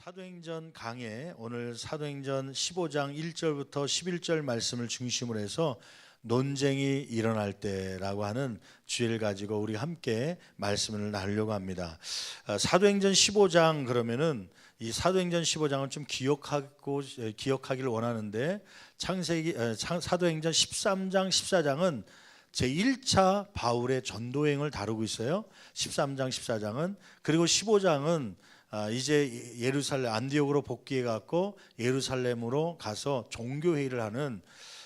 사도행전 강해 오늘 사도행전 15장 1절부터 11절 말씀을 중심으로 해서 논쟁이 일어날 때라고 하는 주제를 가지고 우리 함께 말씀을 나누려고 합니다. 사도행전 15장 그러면은 이 사도행전 15장을 좀 기억하기를 원하는데 사도행전 13장 14장은 제1차 바울의 전도행을 다루고 있어요. 13장 14장은. 그리고 15장은 이제 예루살렘 안디옥으로 복귀해 갖고 예루살렘으로 가서 종교회의를 하는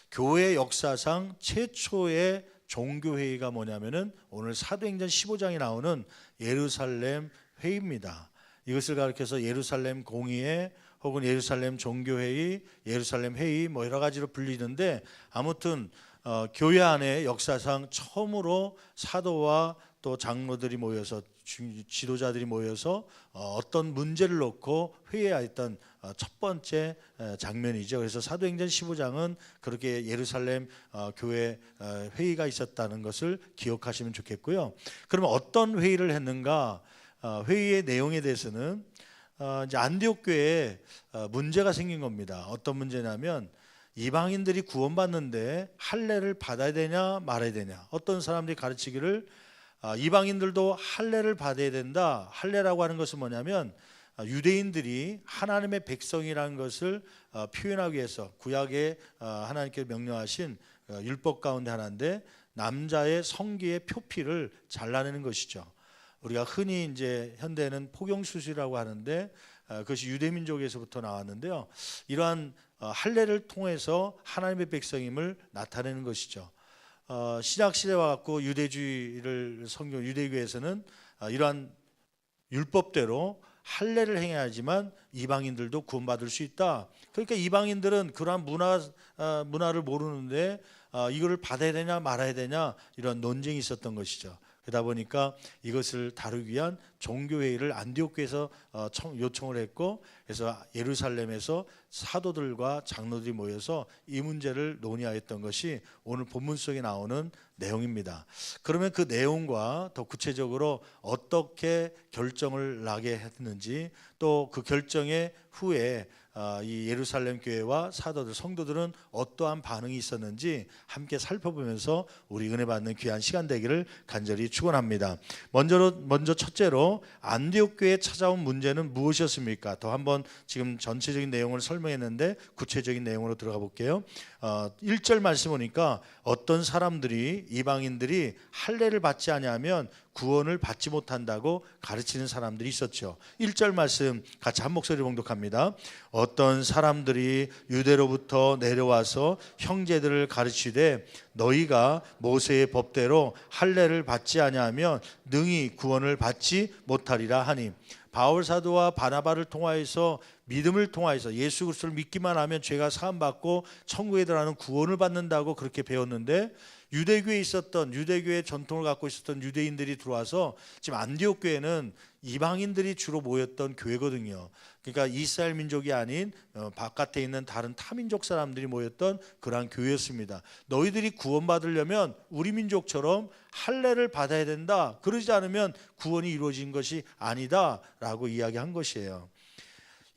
교회 역사상 최초의 종교회의가 뭐냐면은 오늘 사도행전 15장에 나오는 예루살렘 회의입니다. 이것을 가리켜서 예루살렘 공의회 혹은 예루살렘 종교회의, 예루살렘 회의 뭐 여러 가지로 불리는데 아무튼 교회 안에 역사상 처음으로 사도와 또 장로들이 모여서 지도자들이 모여서 어떤 문제를 놓고 회의했던 첫 번째 장면이죠. 그래서 사도행전 15장은 그렇게 예루살렘 교회 회의가 있었다는 것을 기억하시면 좋겠고요. 그러면 어떤 회의를 했는가? 회의의 내용에 대해서는 이제 안디옥 교회에 문제가 생긴 겁니다. 어떤 문제냐면 이방인들이 구원받는데 할례를 받아야 되냐 말아야 되냐. 어떤 사람들이 가르치기를 이방인들도 할례를 받아야 된다. 할례라고 하는 것은 뭐냐면 유대인들이 하나님의 백성이라는 것을 표현하기 위해서 구약에 하나님께서 명령하신 율법 가운데 하나인데 남자의 성기의 표피를 잘라내는 것이죠. 우리가 흔히 이제 현대는 포경수술이라고 하는데 그것이 유대민족에서부터 나왔는데요. 이러한 할례를 통해서 하나님의 백성임을 나타내는 것이죠. 신약 시대와 같고 유대주의를 유대교에서는 이러한 율법대로 할례를 행해야지만 이방인들도 구원받을 수 있다. 그러니까 이방인들은 그러한 문화를 모르는데 이거를 받아야 되냐 말아야 되냐 이런 논쟁이 있었던 것이죠. 그러다 보니까 이것을 다루기 위한 종교회의를 안디옥 교회에서 요청을 했고, 그래서 예루살렘에서 사도들과 장로들이 모여서 이 문제를 논의하였던 것이 오늘 본문 속에 나오는 내용입니다. 그러면 그 내용과 더 구체적으로 어떻게 결정을 나게 했는지, 또 그 결정의 후에 이 예루살렘 교회와 사도들, 성도들은 어떠한 반응이 있었는지 함께 살펴보면서 우리 은혜 받는 귀한 시간 되기를 간절히 축원합니다. 먼저 첫째로 안디옥 교회에 찾아온 문제는 무엇이었습니까? 더 한번 지금 전체적인 내용을 설명했는데 구체적인 내용으로 들어가 볼게요. 1절 말씀 보니까 어떤 사람들이 이방인들이 할례를 받지 아니하면 구원을 받지 못한다고 가르치는 사람들이 있었죠. 1절 말씀 같이 한 목소리 봉독합니다. 어떤 사람들이 유대로부터 내려와서 형제들을 가르치되 너희가 모세의 법대로 할례를 받지 아니하면 능히 구원을 받지 못하리라 하니, 바울 사도와 바나바를 통하여서 믿음을 통하여서 예수 그리스도를 믿기만 하면 죄가 사함받고 천국에 들어가는 구원을 받는다고 그렇게 배웠는데, 유대교에 있었던 유대교의 전통을 갖고 있었던 유대인들이 들어와서 지금 안디옥 교회는 이방인들이 주로 모였던 교회거든요. 그러니까 이스라엘 민족이 아닌 바깥에 있는 다른 타민족 사람들이 모였던 그러한 교회였습니다. 너희들이 구원받으려면 우리 민족처럼 할례를 받아야 된다. 그러지 않으면 구원이 이루어진 것이 아니다 라고 이야기한 것이에요.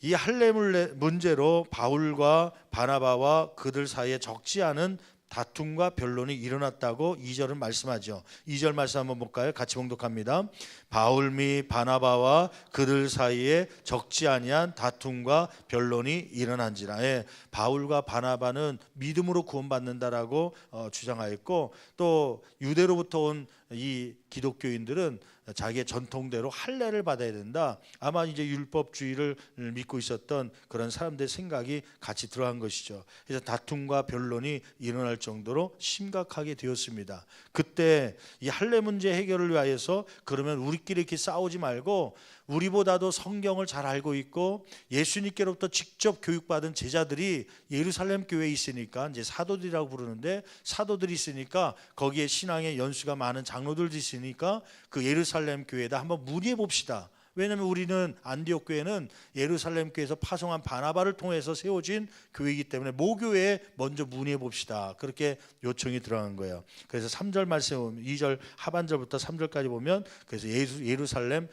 이 할례 문제로 바울과 바나바와 그들 사이에 적지 않은 다툼과 변론이 일어났다고 2절은 말씀하죠. 2절 말씀 한번 볼까요? 같이 봉독합니다. 바울 및 바나바와 그들 사이에 적지 아니한 다툼과 변론이 일어난지라. 바울과 바나바는 믿음으로 구원받는다라고 주장하였고, 또 유대로부터 온 이 기독교인들은 자기의 전통대로 할례를 받아야 된다. 아마 이제 율법주의를 믿고 있었던 그런 사람들의 생각이 같이 들어간 것이죠. 그래서 다툼과 변론이 일어날 정도로 심각하게 되었습니다. 그때 이 할례 문제 해결을 위하여서 그러면 우리끼리 이렇게 싸우지 말고 우리보다도 성경을 잘 알고 있고 예수님께로부터 직접 교육받은 제자들이 예루살렘 교회에 있으니까, 이제 사도들이라고 부르는데 사도들이 있으니까 거기에 신앙의 연수가 많은 장로들도 있으니까 그 예루살렘 교회에다 한번 문의해 봅시다. 왜냐하면 우리는 안디옥 교회는 예루살렘 교회에서 파송한 바나바를 통해서 세워진 교회이기 때문에 모교회에 먼저 문의해 봅시다. 그렇게 요청이 들어간 거예요. 그래서 3절 말씀 2절 하반절부터 3절까지 보면 그래서 예루살렘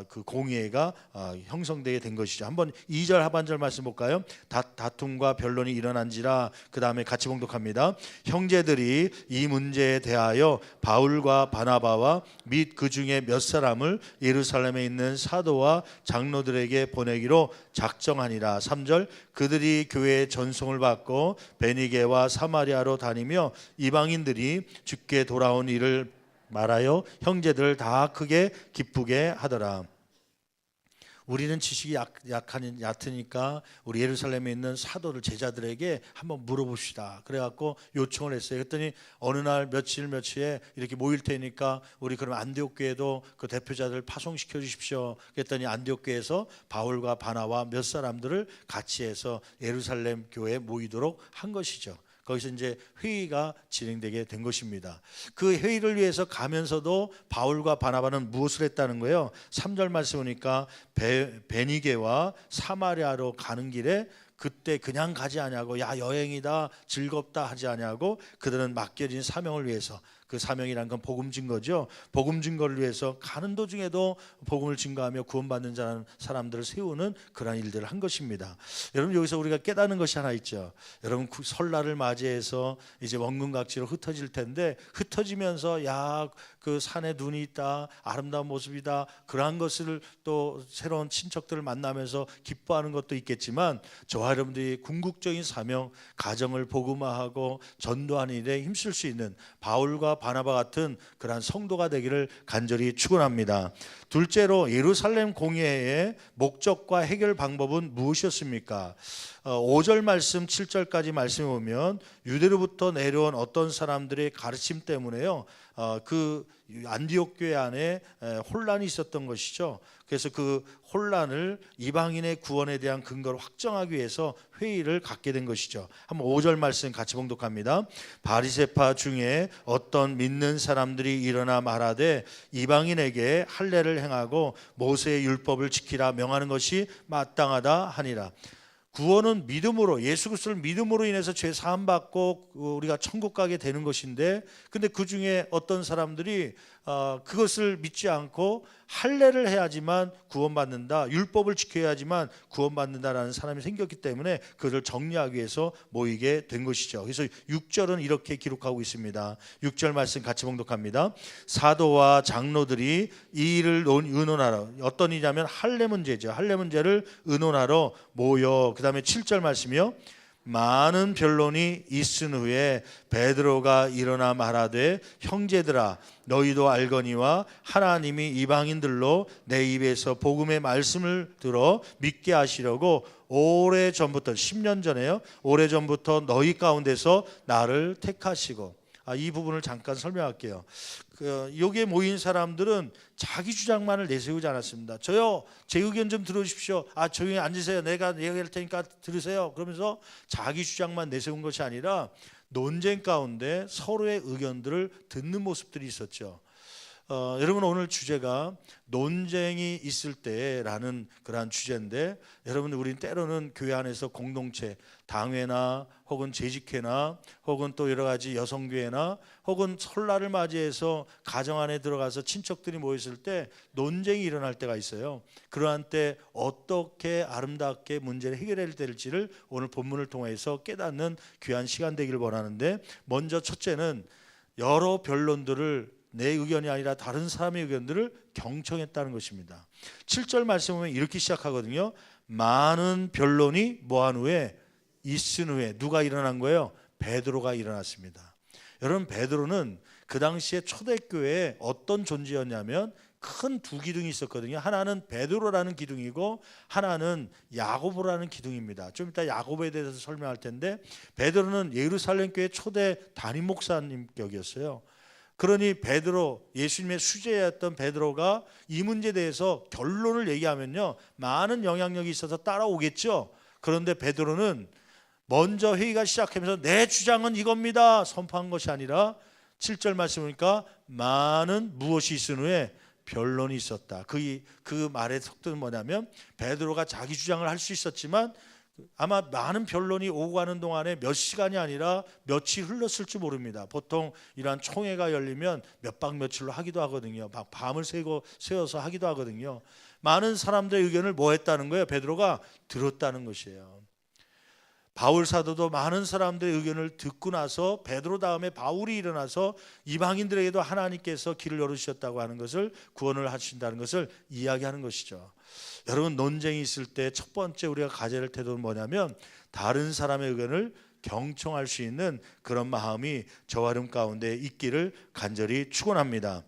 그 공의회가 형성되게 된 것이죠. 한번 2절 하반절 말씀 볼까요? 다툼과 변론이 일어난지라. 그 다음에 같이 봉독합니다. 형제들이 이 문제에 대하여 바울과 바나바와 및 그 중에 몇 사람을 예루살렘에 있는 사도와 장로들에게 보내기로 작정하니라. 3절 그들이 교회의 전송을 받고 베니게와 사마리아로 다니며 이방인들이 주께 돌아온 일을 말하여 형제들을 다 크게 기쁘게 하더라. 우리는 지식이 얕으니까 우리 예루살렘에 있는 사도들 제자들에게 한번 물어봅시다. 그래갖고 요청을 했어요. 그랬더니 어느 날 며칠에 이렇게 모일 테니까 우리 그럼 안디옥 교회도 그 대표자들 파송시켜 주십시오. 그랬더니 안디옥 교회에서 바울과 바나와 몇 사람들을 같이 해서 예루살렘 교회에 모이도록 한 것이죠. 거기서 이제 회의가 진행되게 된 것입니다. 그 회의를 위해서 가면서도 바울과 바나바는 무엇을 했다는 거예요? 3절 말씀 보니까 베니게와 사마리아로 가는 길에 그때 그냥 가지 아니하고 야 여행이다 즐겁다 하지 아니하고 그들은 맡겨진 사명을 위해서, 그 사명이란 건 복음 증거죠. 복음 증거를 위해서 가는 도중에도 복음을 증거하며 구원받는 사람들을 세우는 그러한 일들을 한 것입니다. 여러분 여기서 우리가 깨닫는 것이 하나 있죠. 여러분 설날을 맞이해서 이제 원근각지로 흩어질 텐데 흩어지면서 야 그 산에 눈이 있다, 아름다운 모습이다, 그러한 것을 또 새로운 친척들을 만나면서 기뻐하는 것도 있겠지만 저와 여러분들이 궁극적인 사명, 가정을 복음화하고 전도하는 일에 힘쓸 수 있는 바울과 바나바 같은 그러한 성도가 되기를 간절히 축원합니다. 둘째로 예루살렘 공예의 목적과 해결 방법은 무엇이었습니까? 5절 말씀 7절까지 말씀해 보면 유대로부터 내려온 어떤 사람들의 가르침 때문에요, 그 안디옥 교회 안에 혼란이 있었던 것이죠. 그래서 그 혼란을 이방인의 구원에 대한 근거를 확정하기 위해서 회의를 갖게 된 것이죠. 한번 5절 말씀 같이 봉독합니다. 바리새파 중에 어떤 믿는 사람들이 일어나 말하되 이방인에게 할례를 행하고 모세의 율법을 지키라 명하는 것이 마땅하다 하니라. 구원은 믿음으로, 예수 그리스도를 믿음으로 인해서 죄 사함 받고 우리가 천국 가게 되는 것인데, 근데 그 중에 어떤 사람들이 그것을 믿지 않고 할례를 해야지만 구원받는다, 율법을 지켜야지만 구원받는다라는 사람이 생겼기 때문에 그를 정리하기 위해서 모이게 된 것이죠. 그래서 6절은 이렇게 기록하고 있습니다. 6절 말씀 같이 봉독합니다. 사도와 장로들이 이 일을 의논하러, 어떤 일이냐면 할례 문제죠. 할례 문제를 의논하러 모여. 그 다음에 7절 말씀이요. 많은 변론이 있은 후에 베드로가 일어나 말하되 형제들아 너희도 알거니와 하나님이 이방인들로 내 입에서 복음의 말씀을 들어 믿게 하시려고 오래전부터 10년 전에요, 오래전부터 너희 가운데서 나를 택하시고. 이 부분을 잠깐 설명할게요. 여기에 모인 사람들은 자기 주장만을 내세우지 않았습니다. 저요, 제 의견 좀 들어주십시오. 조용히 앉으세요. 내가 얘기할 테니까 들으세요. 그러면서 자기 주장만 내세운 것이 아니라 논쟁 가운데 서로의 의견들을 듣는 모습들이 있었죠. 여러분 오늘 주제가 논쟁이 있을 때라는 그러한 주제인데, 여러분 우리는 때로는 교회 안에서 공동체, 당회나 혹은 재직회나 혹은 또 여러 가지 여성교회나 혹은 설날을 맞이해서 가정 안에 들어가서 친척들이 모였을 때 논쟁이 일어날 때가 있어요. 그러한 때 어떻게 아름답게 문제를 해결해야 될지를 오늘 본문을 통해서 깨닫는 귀한 시간 되기를 원하는데, 먼저 첫째는 여러 변론들을 내 의견이 아니라 다른 사람의 의견들을 경청했다는 것입니다. 7절 말씀 보면 이렇게 시작하거든요. 많은 변론이 뭐한 후에, 있은 후에. 누가 일어난 거예요? 베드로가 일어났습니다. 여러분 베드로는 그 당시에 초대교회에 어떤 존재였냐면 큰 두 기둥이 있었거든요. 하나는 베드로라는 기둥이고 하나는 야고보라는 기둥입니다. 좀 이따 야고보에 대해서 설명할 텐데, 베드로는 예루살렘 교회 초대 담임 목사님 격이었어요. 그러니 베드로, 예수님의 수제였던 베드로가 이 문제에 대해서 결론을 얘기하면요 많은 영향력이 있어서 따라오겠죠. 그런데 베드로는 먼저 회의가 시작하면서 내 주장은 이겁니다 선포한 것이 아니라 7절 말씀 보니까 많은 무엇이 있은 후에 변론이 있었다. 그 말의 속도는 뭐냐면 베드로가 자기 주장을 할 수 있었지만 아마 많은 변론이 오고 가는 동안에 몇 시간이 아니라 며칠 흘렀을지 모릅니다. 보통 이러한 총회가 열리면 몇 박 며칠로 하기도 하거든요. 밤을 새워서 하기도 하거든요. 많은 사람들의 의견을 뭐 했다는 거예요? 베드로가 들었다는 것이에요. 바울 사도도 많은 사람들의 의견을 듣고 나서 베드로 다음에 바울이 일어나서 이방인들에게도 하나님께서 길을 열어주셨다고 하는 것을, 구원을 하신다는 것을 이야기하는 것이죠. 여러분, 논쟁이 있을 때 첫 번째 우리가 가져야 할 태도는 뭐냐면 다른 사람의 의견을 경청할 수 있는 그런 마음이 저와 여러분 가운데 있기를 간절히 축원합니다.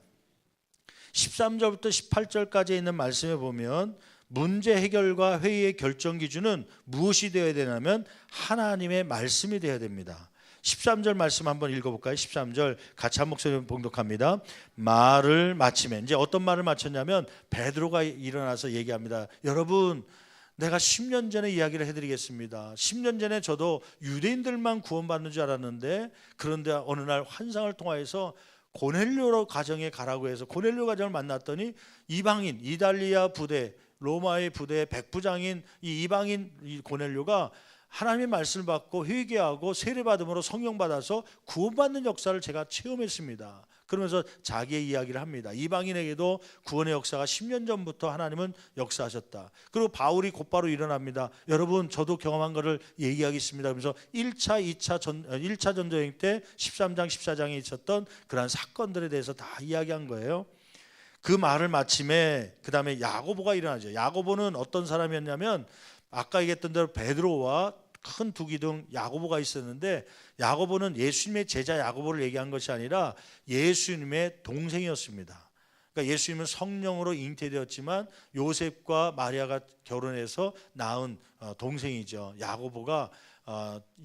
13절부터 18절까지 있는 말씀에 보면 문제 해결과 회의의 결정 기준은 무엇이 되어야 되냐면 하나님의 말씀이 되어야 됩니다. 13절 말씀 한번 읽어볼까요? 13절 같이 한 목소리로 봉독합니다. 말을 마치면, 이제 어떤 말을 마쳤냐면 베드로가 일어나서 얘기합니다. 여러분, 내가 10년 전에 이야기를 해드리겠습니다. 10년 전에 저도 유대인들만 구원받는 줄 알았는데, 그런데 어느 날 환상을 통하여서 고넬료 가정에 가라고 해서 고넬료 가정을 만났더니 이방인, 이달리아 부대, 로마의 부대의 백부장인 이 이방인 이 고넬료가 하나님의 말씀을 받고 회개하고 세례받음으로 성령 받아서 구원받는 역사를 제가 체험했습니다. 그러면서 자기의 이야기를 합니다. 이방인에게도 구원의 역사가 10년 전부터 하나님은 역사하셨다. 그리고 바울이 곧바로 일어납니다. 여러분, 저도 경험한 것을 얘기하겠습니다. 그래서 1차 전도여행 때 13장 14장에 있었던 그러한 사건들에 대해서 다 이야기한 거예요. 그 말을 마침에 그 다음에 야고보가 일어나죠. 야고보는 어떤 사람이었냐면 아까 얘기했던 대로 베드로와 큰 두 기둥 야고보가 있었는데, 야고보는 예수님의 제자 야고보를 얘기한 것이 아니라 예수님의 동생이었습니다. 그러니까 예수님은 성령으로 잉태되었지만 요셉과 마리아가 결혼해서 낳은 동생이죠. 야고보가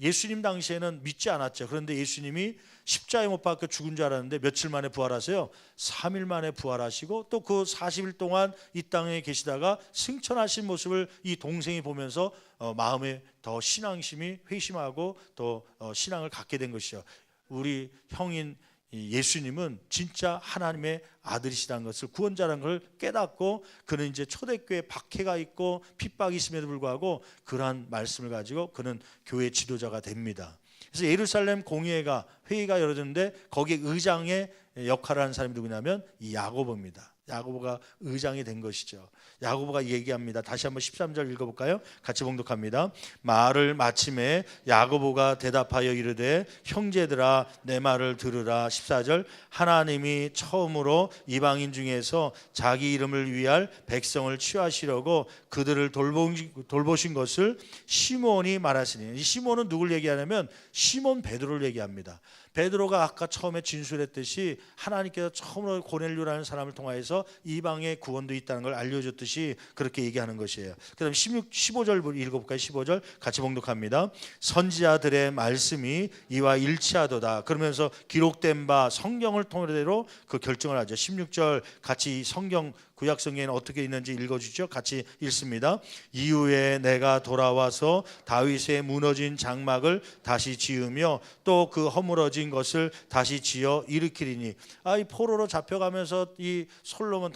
예수님 당시에는 믿지 않았죠. 그런데 예수님이 십자가에 못 박혀 죽은 줄 알았는데 며칠 만에 부활하세요. 3일 만에 부활하시고 또 그 40일 동안 이 땅에 계시다가 승천하신 모습을 이 동생이 보면서 마음에 더 신앙심이 회심하고 또 신앙을 갖게 된 것이죠. 우리 형인 예수님은 진짜 하나님의 아들이시라는 것을, 구원자라는 걸 깨닫고 그는 이제 초대교회에 박해가 있고 핍박이 있음에도 불구하고 그러한 말씀을 가지고 그는 교회 지도자가 됩니다. 그래서 예루살렘 공회가 회의가 열어졌는데 거기에 의장의 역할을 하는 사람이 누구냐면 이 야고보입니다. 야고보가 의장이 된 것이죠. 야고보가 얘기합니다. 다시 한번 13절 읽어볼까요? 같이 봉독합니다. 말을 마침에 야고보가 대답하여 이르되 형제들아 내 말을 들으라. 14절 하나님이 처음으로 이방인 중에서 자기 이름을 위할 백성을 취하시려고 그들을 돌보신 것을 시몬이 말하시니, 이 시몬은 누굴 얘기하냐면 시몬 베드로를 얘기합니다. 베드로가 아까 처음에 진술했듯이 하나님께서 처음으로 고넬료라는 사람을 통하여서 이방의 구원도 있다는 걸 알려줬듯이 그렇게 얘기하는 것이에요. 그 다음에 15절 읽어볼까요? 15절 같이 봉독합니다. 선지자들의 말씀이 이와 일치하도다. 그러면서 기록된 바 성경을 통해로 그 결정을 하죠. 16절 같이 성경 구약 성경에는 어떻게 있는지 읽어주죠. 같이 읽습니다. 이후에 내가 돌아와서 다윗의 무너진 장막을 다시 지으며 또 그 허물어진 것을 다시 지어 일으키리니. 이 포로로 잡혀가면서 이 솔로몬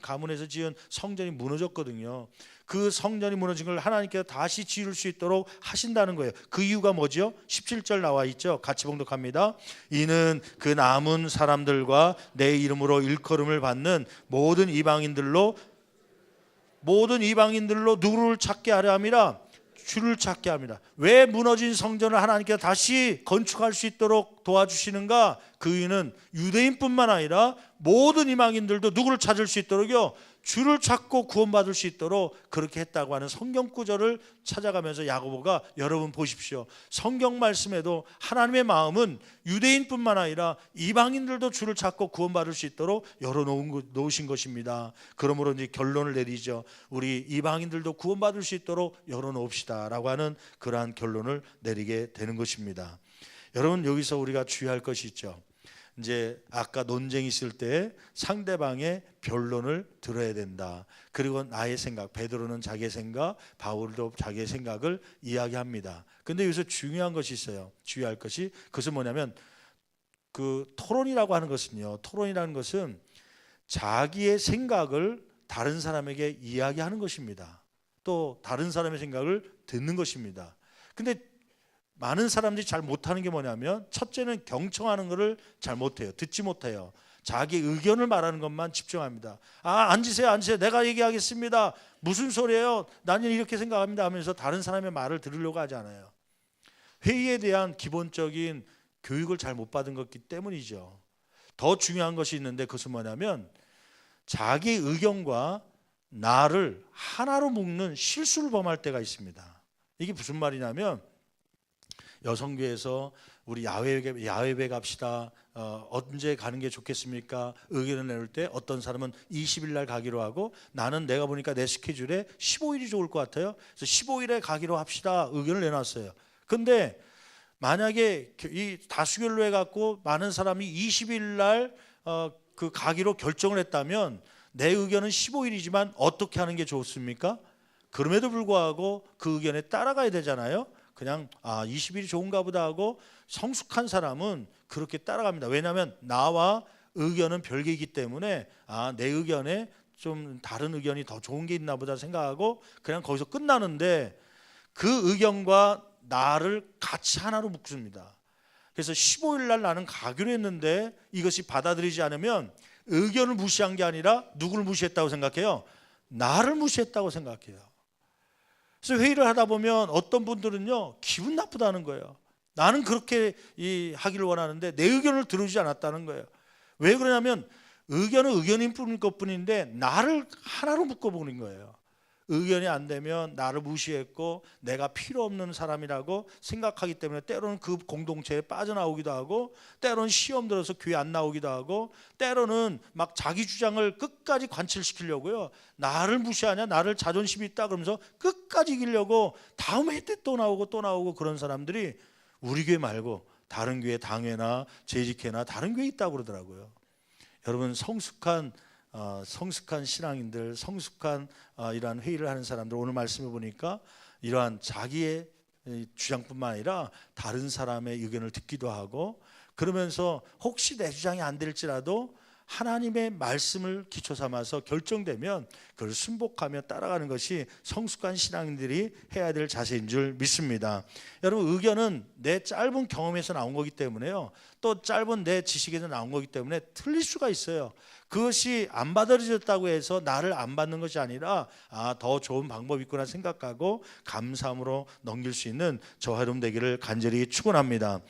가문에서 지은 성전이 무너졌거든요. 그 성전이 무너진 걸 하나님께서 다시 지을 수 있도록 하신다는 거예요. 그 이유가 뭐죠? 17절 나와 있죠. 같이 봉독합니다. 이는 그 남은 사람들과 내 이름으로 일컬음을 받는 모든 이방인들로 누구를 찾게 하려 함이라. 주를 찾게 합니다. 왜 무너진 성전을 하나님께서 다시 건축할 수 있도록 도와주시는가? 그 이유는 유대인뿐만 아니라 모든 이방인들도 누구를 찾을 수 있도록요, 주를 찾고 구원받을 수 있도록 그렇게 했다고 하는 성경 구절을 찾아가면서 야고보가, 여러분 보십시오, 성경 말씀에도 하나님의 마음은 유대인뿐만 아니라 이방인들도 주를 찾고 구원받을 수 있도록 열어놓으신 것입니다. 그러므로 이제 결론을 내리죠. 우리 이방인들도 구원받을 수 있도록 열어놓읍시다 라고 하는 그러한 결론을 내리게 되는 것입니다. 여러분, 여기서 우리가 주의할 것이 있죠. 이제 아까 논쟁이 있을 때 상대방의 변론을 들어야 된다. 그리고 나의 생각, 베드로는 자기의 생각, 바울도 자기의 생각을 이야기합니다. 근데 여기서 중요한 것이 있어요. 주의할 것이, 그것은 뭐냐면 그 토론이라고 하는 것은요. 토론이라는 것은 자기의 생각을 다른 사람에게 이야기하는 것입니다. 또 다른 사람의 생각을 듣는 것입니다. 근데 많은 사람들이 잘 못하는 게 뭐냐면 첫째는 경청하는 것을 잘 못해요. 듣지 못해요. 자기 의견을 말하는 것만 집중합니다. 앉으세요. 내가 얘기하겠습니다. 무슨 소리예요? 나는 이렇게 생각합니다 하면서 다른 사람의 말을 들으려고 하지 않아요. 회의에 대한 기본적인 교육을 잘 못 받은 것이기 때문이죠. 더 중요한 것이 있는데 그것은 뭐냐면 자기 의견과 나를 하나로 묶는 실수를 범할 때가 있습니다. 이게 무슨 말이냐면 여성교회에서 우리 야외배 갑시다. 언제 가는 게 좋겠습니까? 의견을 내놓을 때 어떤 사람은 20일 날 가기로 하고 나는 내가 보니까 내 스케줄에 15일이 좋을 것 같아요. 그래서 15일에 가기로 합시다. 의견을 내놨어요. 근데 만약에 이 다수결로 해갖고 많은 사람이 20일 날 그 가기로 결정을 했다면 내 의견은 15일이지만 어떻게 하는 게 좋습니까? 그럼에도 불구하고 그 의견에 따라가야 되잖아요. 그냥 20일이 좋은가 보다 하고 성숙한 사람은 그렇게 따라갑니다. 왜냐하면 나와 의견은 별개이기 때문에 내 의견에 좀 다른 의견이 더 좋은 게 있나 보다 생각하고 그냥 거기서 끝나는데 그 의견과 나를 같이 하나로 묶습니다. 그래서 15일 날 나는 가기로 했는데 이것이 받아들이지 않으면 의견을 무시한 게 아니라 누구를 무시했다고 생각해요? 나를 무시했다고 생각해요. 그래서 회의를 하다 보면 어떤 분들은요 기분 나쁘다는 거예요. 나는 그렇게 하기를 원하는데 내 의견을 들어주지 않았다는 거예요. 왜 그러냐면 의견은 의견인 것뿐인데 나를 하나로 묶어보는 거예요. 의견이 안 되면 나를 무시했고 내가 필요 없는 사람이라고 생각하기 때문에 때로는 그 공동체에 빠져나오기도 하고 때로는 시험 들어서 교회 안 나오기도 하고 때로는 막 자기 주장을 끝까지 관철시키려고요. 나를 무시하냐, 나를 자존심이 있다 그러면서 끝까지 이기려고 다음 회 때 또 나오고 그런 사람들이 우리 교회 말고 다른 교회 당회나 재직회나 다른 교회 있다고 그러더라고요. 여러분 성숙한 신앙인들, 성숙한 이러한 회의를 하는 사람들 오늘 말씀을 보니까 이러한 자기의 주장뿐만 아니라 다른 사람의 의견을 듣기도 하고 그러면서 혹시 내 주장이 안 될지라도 하나님의 말씀을 기초 삼아서 결정되면 그걸 순복하며 따라가는 것이 성숙한 신앙인들이 해야 될 자세인 줄 믿습니다. 여러분 의견은 내 짧은 경험에서 나온 거기 때문에요. 또 짧은 내 지식에서 나온 거기 때문에 틀릴 수가 있어요. 그것이 안 받아들여졌다고 해서 나를 안 받는 것이 아니라 더 좋은 방법이 있구나 생각하고 감사함으로 넘길 수 있는 저와 여러분 되기를 간절히 축원합니다.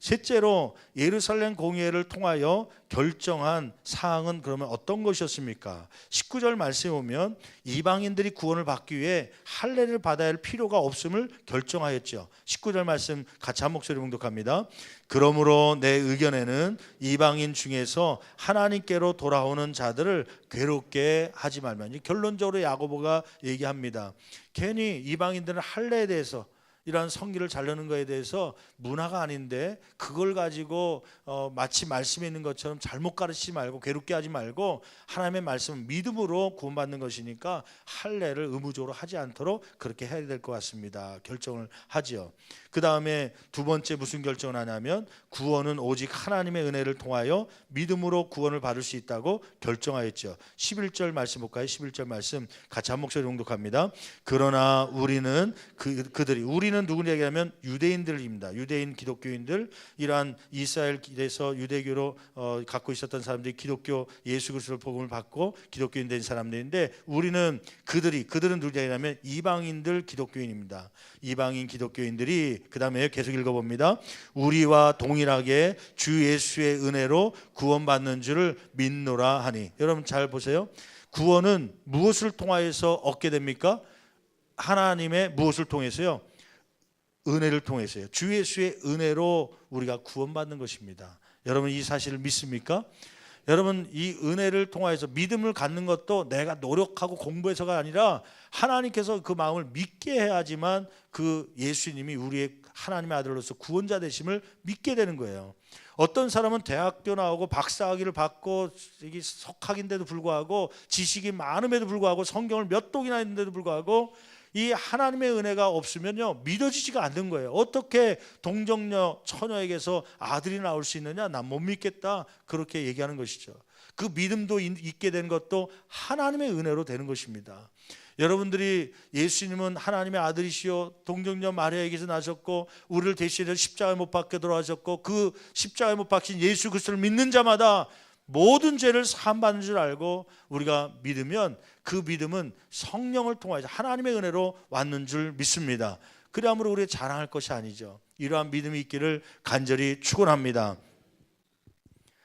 셋째로 예루살렘 공회를 통하여 결정한 사항은 그러면 어떤 것이었습니까? 19절 말씀에 보면 이방인들이 구원을 받기 위해 할례를 받아야 할 필요가 없음을 결정하였죠. 19절 말씀 같이 한 목소리 봉독합니다. 그러므로 내 의견에는 이방인 중에서 하나님께로 돌아오는 자들을 괴롭게 하지 말면, 결론적으로 야고보가 얘기합니다. 괜히 이방인들은 할례에 대해서 이러한 성기를 자르는 것에 대해서 문화가 아닌데 그걸 가지고 마치 말씀에 있는 것처럼 잘못 가르치지 말고 괴롭게 하지 말고 하나님의 말씀은 믿음으로 구원받는 것이니까 할례를 의무적으로 하지 않도록 그렇게 해야 될 것 같습니다. 결정을 하지요. 그 다음에 두 번째 무슨 결정을 하냐면 구원은 오직 하나님의 은혜를 통하여 믿음으로 구원을 받을 수 있다고 결정하였죠. 11절 말씀 볼까요? 11절 말씀 같이 한 목소리 봉독합니다. 그러나 우리는 우리는 누구를 얘기하면 유대인들입니다. 유대인 기독교인들, 이러한 이스라엘 길에서 유대교로 갖고 있었던 사람들이 기독교 예수 그리스도를 복음을 받고 기독교인 된 사람들인데 우리는 그들은 누구를 얘기하면 이방인들 기독교인입니다. 이방인 기독교인들이 그 다음에 계속 읽어봅니다. 우리와 동일하게 주 예수의 은혜로 구원받는 줄을 믿노라 하니. 여러분 잘 보세요. 구원은 무엇을 통하여서 얻게 됩니까? 하나님의 무엇을 통해서요? 은혜를 통해서요. 주 예수의 은혜로 우리가 구원받는 것입니다. 여러분 이 사실을 믿습니까? 여러분 이 은혜를 통해서 믿음을 갖는 것도 내가 노력하고 공부해서가 아니라 하나님께서 그 마음을 믿게 해야지만 그 예수님이 우리의 하나님의 아들로서 구원자 되심을 믿게 되는 거예요. 어떤 사람은 대학교 나오고 박사학위를 받고 석학인데도 불구하고 지식이 많음에도 불구하고 성경을 몇 독이나 했는데도 불구하고 이 하나님의 은혜가 없으면요 믿어지지가 않는 거예요. 어떻게 동정녀 처녀에게서 아들이 나올 수 있느냐? 난 못 믿겠다. 그렇게 얘기하는 것이죠. 그 믿음도 있게 된 것도 하나님의 은혜로 되는 것입니다. 여러분들이 예수님은 하나님의 아들이시요 동정녀 마리아에게서 나셨고 우리를 대신해 십자가에 못 박혀 돌아가셨고 그 십자가에 못 박힌 예수 그리스도를 믿는 자마다 모든 죄를 사함받는 줄 알고 우리가 믿으면 그 믿음은 성령을 통하여 하나님의 은혜로 왔는 줄 믿습니다. 그러므로 우리가 자랑할 것이 아니죠. 이러한 믿음이 있기를 간절히 축원합니다.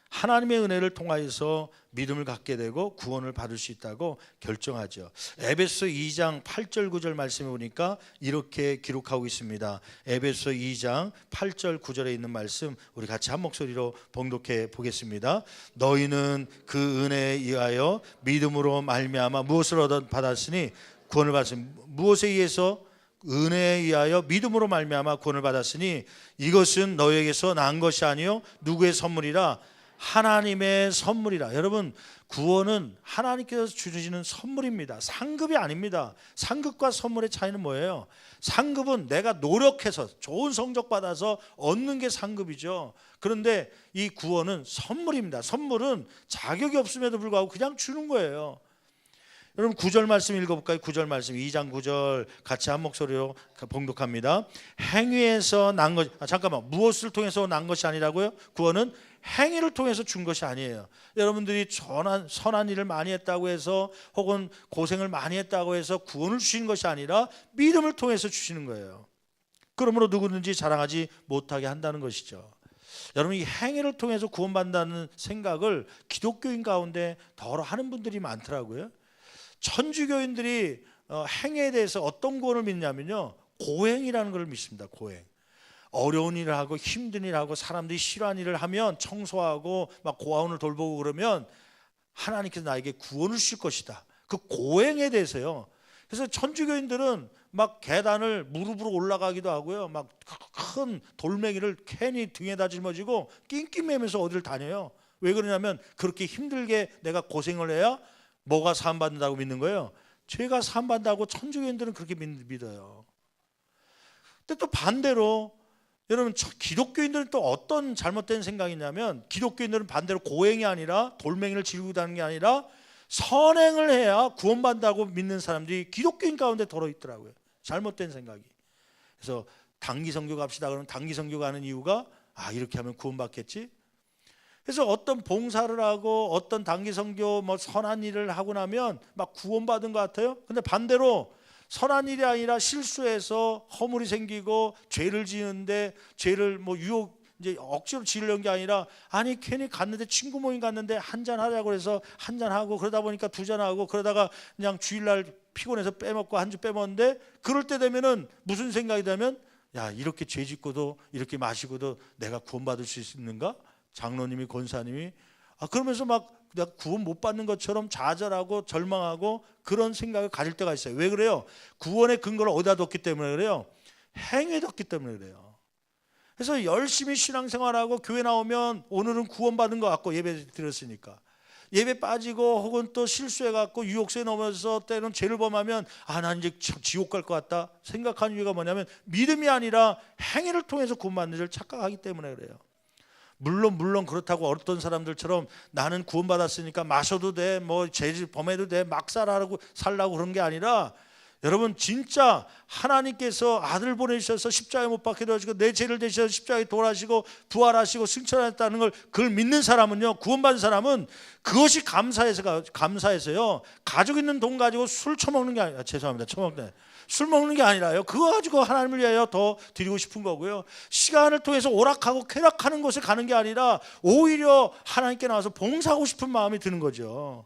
하나님의 은혜를 통하여서 믿음을 갖게 되고 구원을 받을 수 있다고 결정하죠. 에베소 2장 8절 9절 말씀에 보니까 이렇게 기록하고 있습니다. 에베소 2장 8절 9절에 있는 말씀 우리 같이 한 목소리로 봉독해 보겠습니다. 너희는 그 은혜에 의하여 믿음으로 말미암아 무엇을 받았으니 구원을 받았으니 무엇에 의해서 은혜에 의하여 믿음으로 말미암아 구원을 받았으니 이것은 너희에게서 난 것이 아니요 누구의 선물이라 하나님의 선물이라. 여러분 구원은 하나님께서 주시는 선물입니다. 상급이 아닙니다. 상급과 선물의 차이는 뭐예요? 상급은 내가 노력해서 좋은 성적 받아서 얻는 게 상급이죠. 그런데 이 구원은 선물입니다. 선물은 자격이 없음에도 불구하고 그냥 주는 거예요. 여러분 9절 말씀 읽어볼까요? 9절 말씀 2장 9절 같이 한 목소리로 봉독합니다. 행위에서 난 것, 잠깐만, 무엇을 통해서 난 것이 아니라고요? 구원은 행위를 통해서 준 것이 아니에요. 여러분들이 선한 일을 많이 했다고 해서 혹은 고생을 많이 했다고 해서 구원을 주시는 것이 아니라 믿음을 통해서 주시는 거예요. 그러므로 누구든지 자랑하지 못하게 한다는 것이죠. 여러분 이 행위를 통해서 구원받는다는 생각을 기독교인 가운데 덜 하는 분들이 많더라고요. 천주교인들이 행위에 대해서 어떤 구원을 믿냐면요 고행이라는 걸 믿습니다. 고행. 어려운 일을 하고 힘든 일을 하고 사람들이 싫어하는 일을 하면 청소하고 막 고아원을 돌보고 그러면 하나님께서 나에게 구원을 주실 것이다. 그 고행에 대해서요. 그래서 천주교인들은 막 계단을 무릎으로 올라가기도 하고요. 막 큰 돌멩이를 괜히 등에다 짊어지고 낑낑매면서 어디를 다녀요. 왜 그러냐면 그렇게 힘들게 내가 고생을 해야 뭐가 사함받는다고 믿는 거예요? 죄가 사함받는다고 천주교인들은 그렇게 믿어요. 근데 또 반대로 여러분 기독교인들은 또 어떤 잘못된 생각이냐면 기독교인들은 반대로 고행이 아니라 돌멩이를 짊고 다니는 게 아니라 선행을 해야 구원받는다고 믿는 사람들이 기독교인 가운데 덜어 있더라고요. 잘못된 생각이. 그래서 단기 선교 갑시다 그러면 단기 선교 가는 이유가 이렇게 하면 구원받겠지. 그래서 어떤 봉사를 하고 어떤 단기 선교 뭐 선한 일을 하고 나면 막 구원받은 것 같아요. 근데 반대로 선한 일이 아니라 실수해서 허물이 생기고 죄를 지는데 죄를 뭐 유혹 이제 억지로 지으려는 게 아니라 아니 괜히 갔는데 친구 모임 갔는데 한잔 하자고 해서 한잔 하고 그러다 보니까 두 잔 하고 그러다가 그냥 주일날 피곤해서 빼먹고 한 주 빼먹는데 그럴 때 되면은 무슨 생각이 되면 야 이렇게 죄 짓고도 이렇게 마시고도 내가 구원받을 수 있는가? 장로님이 권사님이 그러면서 막 내가 구원 못 받는 것처럼 좌절하고 절망하고 그런 생각을 가질 때가 있어요. 왜 그래요? 구원의 근거를 어디다 뒀기 때문에 그래요? 행위에 뒀기 때문에 그래요. 그래서 열심히 신앙생활하고 교회 나오면 오늘은 구원받은 것 같고 예배 드렸으니까 예배 빠지고 혹은 또 실수해갖고 유혹수에 넘어서 때는 죄를 범하면 난 이제 지옥 갈 것 같다 생각하는 이유가 뭐냐면 믿음이 아니라 행위를 통해서 구원받는 줄 착각하기 때문에 그래요. 물론 그렇다고 어떤 사람들처럼 나는 구원받았으니까 마셔도 돼, 뭐 죄를 범해도 돼, 막 살라고 그런 게 아니라 여러분 진짜 하나님께서 아들 보내주셔서 십자가에 못 박혀 가지고 내 죄를 대셔서 십자가에 돌아가시고 부활하시고 승천하셨다는 걸 그걸 믿는 사람은요 구원받은 사람은 그것이 감사해서요 가지고 있는 돈 가지고 술 처먹는 게 아니라 죄송합니다 처먹네 술 먹는 게 아니라요 그거 가지고 하나님을 위하여 더 드리고 싶은 거고요 시간을 통해서 오락하고 쾌락하는 곳에 가는 게 아니라 오히려 하나님께 나와서 봉사하고 싶은 마음이 드는 거죠.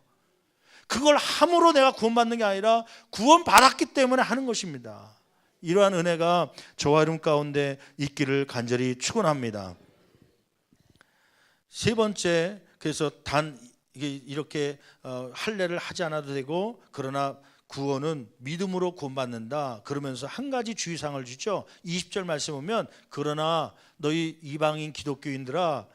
그걸 함으로 내가 구원받는 게 아니라 구원받았기 때문에 하는 것입니다. 이러한 은혜가 저와 여러분 가운데 있기를 간절히 축원합니다. 세 번째, 그래서 단 이렇게 할례를 하지 않아도 되고 그러나 구원은 믿음으로 구원받는다. 그러면서 한 가지 주의사항을 주죠. 20절 말씀 보면 그러나 너희 이방인 기독교인들아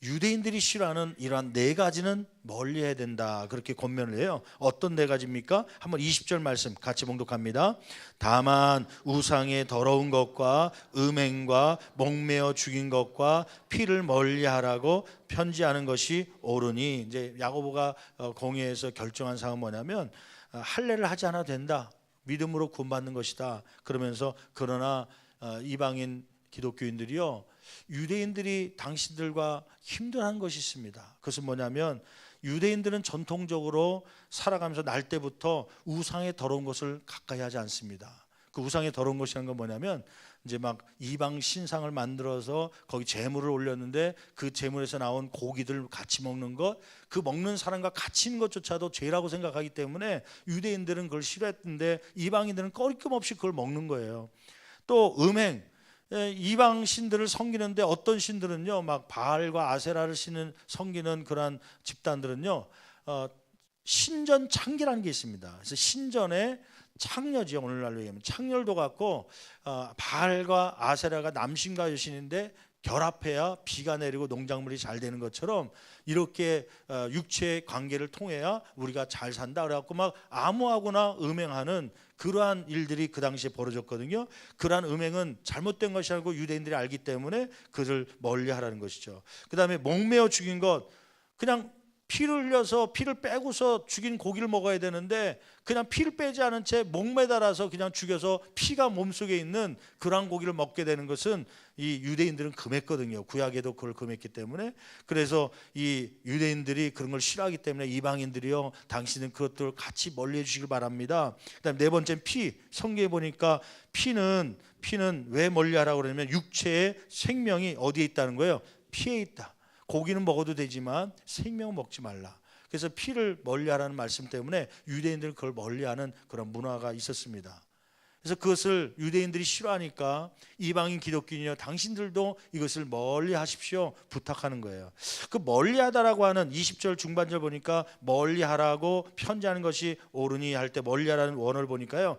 유대인들이 싫어하는 이러한 네 가지는 멀리해야 된다, 그렇게 권면을 해요. 어떤 네 가지입니까? 한번 20절 말씀 같이 봉독합니다. 다만 우상의 더러운 것과 음행과 목매어 죽인 것과 피를 멀리하라고 편지하는 것이 옳으니, 이제 야고보가 공회에서 결정한 사항은 뭐냐면 할례를 하지 않아도 된다, 믿음으로 구원받는 것이다. 그러면서 그러나 이방인 기독교인들이요, 유대인들이 당신들과 힘들어하는 것이 있습니다. 그것은 뭐냐면 유대인들은 전통적으로 살아가면서 날 때부터 우상의 더러운 것을 가까이 하지 않습니다. 그 우상의 더러운 것이라는 건 뭐냐면 이제 막 이방 신상을 만들어서 거기 제물을 올렸는데 그 제물에서 나온 고기들 같이 먹는 것, 그 먹는 사람과 같이 있는 것조차도 죄라고 생각하기 때문에 유대인들은 그걸 싫어했는데 이방인들은 꺼리낌없이 그걸 먹는 거예요. 또 음행, 이방 신들을 섬기는데 어떤 신들은요, 막 바알과 아세라를 섬기는 그러한 집단들은요, 신전 창기라는 게 있습니다. 그래서 신전에 창녀지요, 오늘날로 얘기하면 창녀도 갖고 바알과 아세라가 남신과 여신인데 결합해야 비가 내리고 농작물이 잘 되는 것처럼 이렇게 육체의 관계를 통해야 우리가 잘 산다 그래갖고 막 암호하거나 음행하는 그러한 일들이 그 당시에 벌어졌거든요. 그러한 음행은 잘못된 것이라고 유대인들이 알기 때문에 그를 멀리하라는 것이죠. 그 다음에 목매어 죽인 것, 그냥 피를 흘려서 피를 빼고서 죽인 고기를 먹어야 되는데 그냥 피를 빼지 않은 채 목매달아서 그냥 죽여서 피가 몸속에 있는 그러한 고기를 먹게 되는 것은 이 유대인들은 금했거든요. 구약에도 그걸 금했기 때문에. 그래서 이 유대인들이 그런 걸 싫어하기 때문에 이방인들이요, 당신은 그것들을 같이 멀리해 주시길 바랍니다. 그다음 네 번째는 피. 성경에 보니까 피는 왜 멀리하라고 그러냐면 육체의 생명이 어디에 있다는 거예요? 피에 있다. 고기는 먹어도 되지만 생명은 먹지 말라. 그래서 피를 멀리하라는 말씀 때문에 유대인들은 그걸 멀리하는 그런 문화가 있었습니다. 그래서 그것을 유대인들이 싫어하니까 이방인 기독교인이요, 당신들도 이것을 멀리하십시오 부탁하는 거예요. 그 멀리하다라고 하는 20절 중반절 보니까 멀리하라고 편지하는 것이 옳으니 할 때 멀리하라는 원어를 보니까요,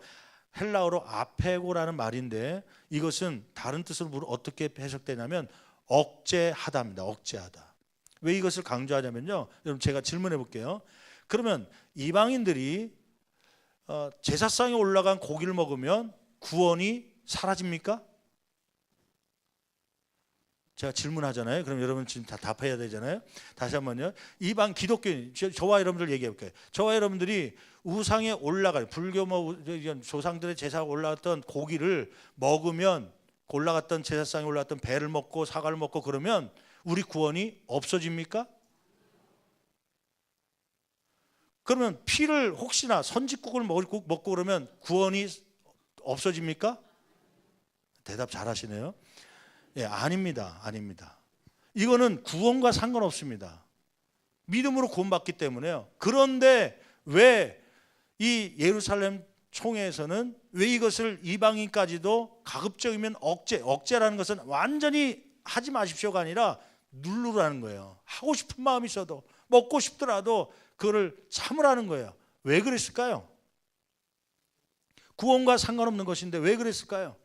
헬라어로 아페고라는 말인데 이것은 다른 뜻으로 어떻게 해석되냐면 억제하다입니다. 억제하다. 왜 이것을 강조하냐면요, 여러분 제가 질문해 볼게요. 그러면 이방인들이 제사상에 올라간 고기를 먹으면 구원이 사라집니까? 제가 질문하잖아요. 그럼 여러분 지금 다 답해야 되잖아요. 다시 한번요. 이방 기독교인, 저와 여러분들 얘기해 볼게요. 저와 여러분들이 우상에 올라갈 불교 조상들의 제사에 올라갔던 고기를 먹으면, 올라갔던 제사상에 올라갔던 배를 먹고 사과를 먹고 그러면 우리 구원이 없어집니까? 그러면 피를 혹시나 선짓국을 먹고 그러면 구원이 없어집니까? 대답 잘하시네요. 예, 아닙니다. 아닙니다. 이거는 구원과 상관없습니다. 믿음으로 구원받기 때문에요. 그런데 왜 이 예루살렘 총회에서는 왜 이것을 이방인까지도 가급적이면 억제라는 것은 완전히 하지 마십시오가 아니라 누르라는 거예요. 하고 싶은 마음이 있어도, 먹고 싶더라도 그거를 참으라는 거예요. 왜 그랬을까요? 구원과 상관없는 것인데 왜 그랬을까요?